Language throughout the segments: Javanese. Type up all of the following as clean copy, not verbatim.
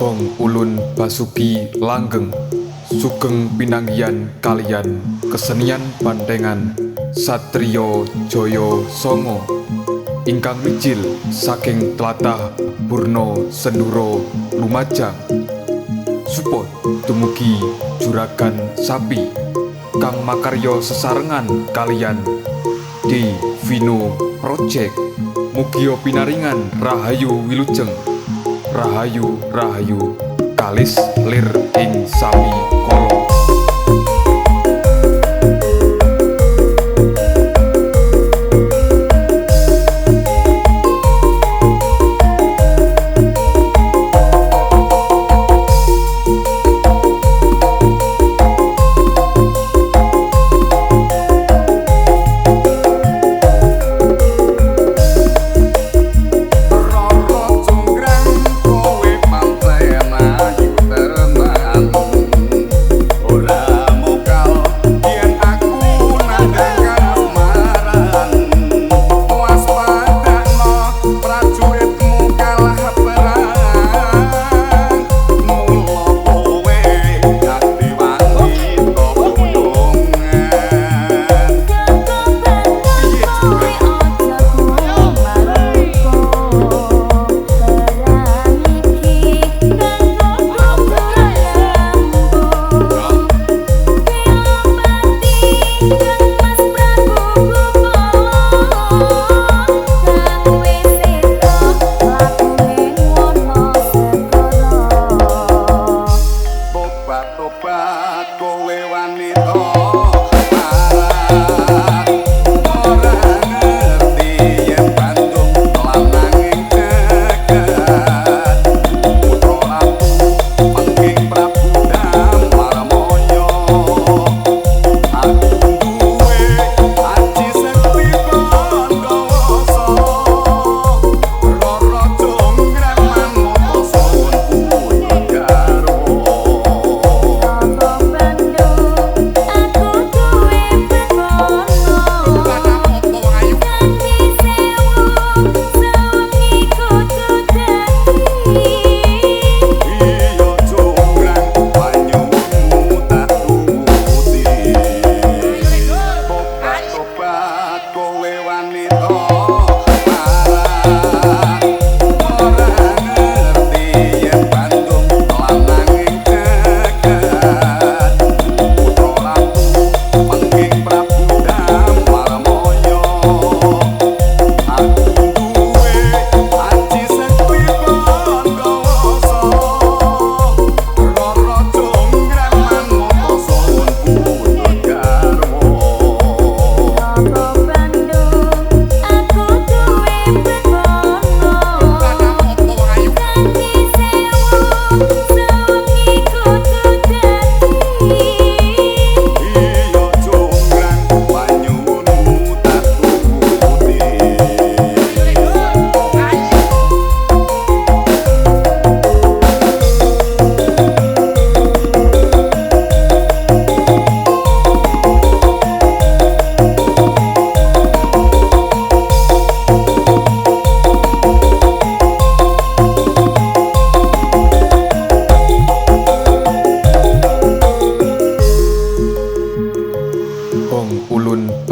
Hong Ulun Basuki Langgeng sugeng pinanggihan kaliyan kesenian bandengan Satriya Jaya Sanga ingkang mijil saking tlatah Burna Senduro Lumajang. Support dumugi Juragan Sapi kang makarya sesarengan kaliyan di Vino Project. Mugia pinaringan rahayu wilujeng, rahayu rahayu kalis lir ing sami kala.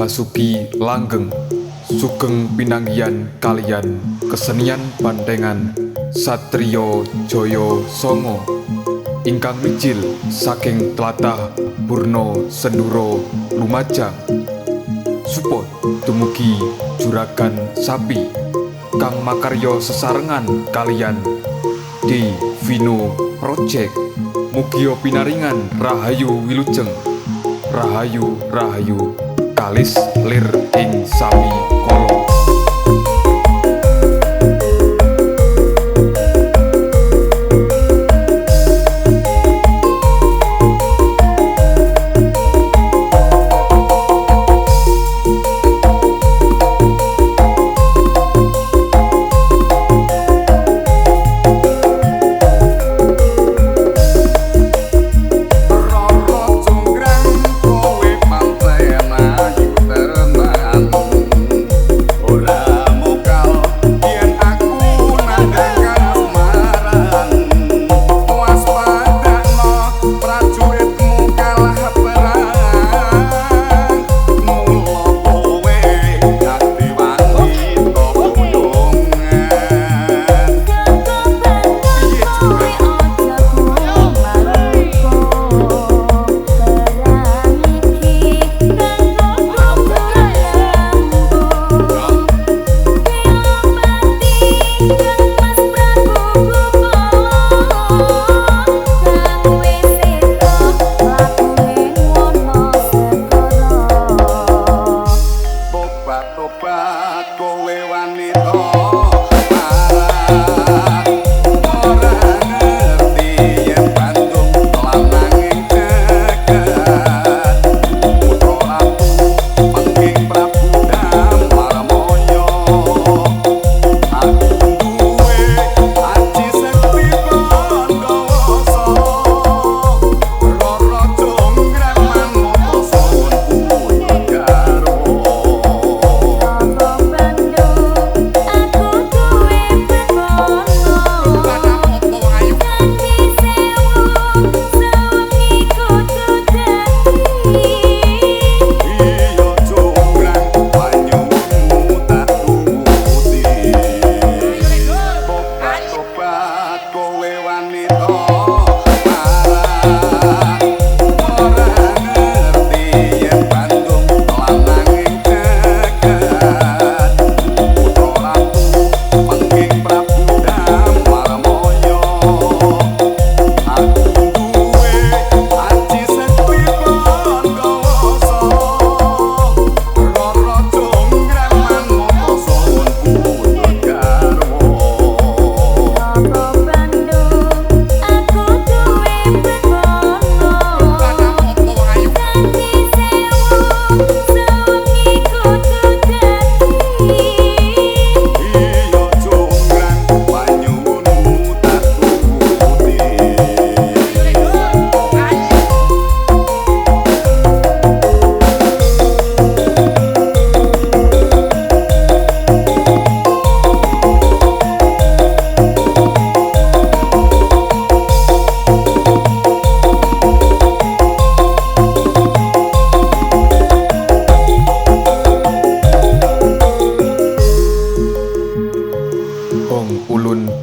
Basuki Langgeng sugeng pinanggihan kaliyan kesenian bandengan Satriya Jaya Sanga ingkang mijil saking tlatah Burna Senduro Lumajang. Support dumugi Juragan Sapi kang makarya sesarengan kaliyan di Vino Project. Mugia pinaringan rahayu wilujeng, rahayu rahayu kalis lir ing sami kala.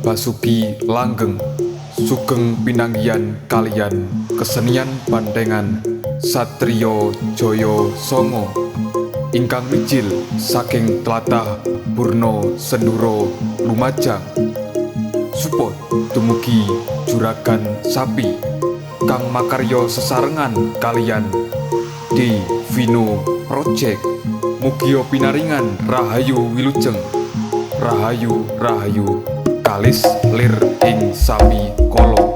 Basuki langgeng, sugeng pinanggihan kalian kesenian bandengan Satrio Joyo Songo ingkang mijil saking tlatah Burno Senduro Lumajang. Support dumugi Juragan Sapi kang makarya sesarengan kalian di Vino Project. Mugia pinaringan rahayu wilujeng, rahayu rahayu kalis lir ing sami kala.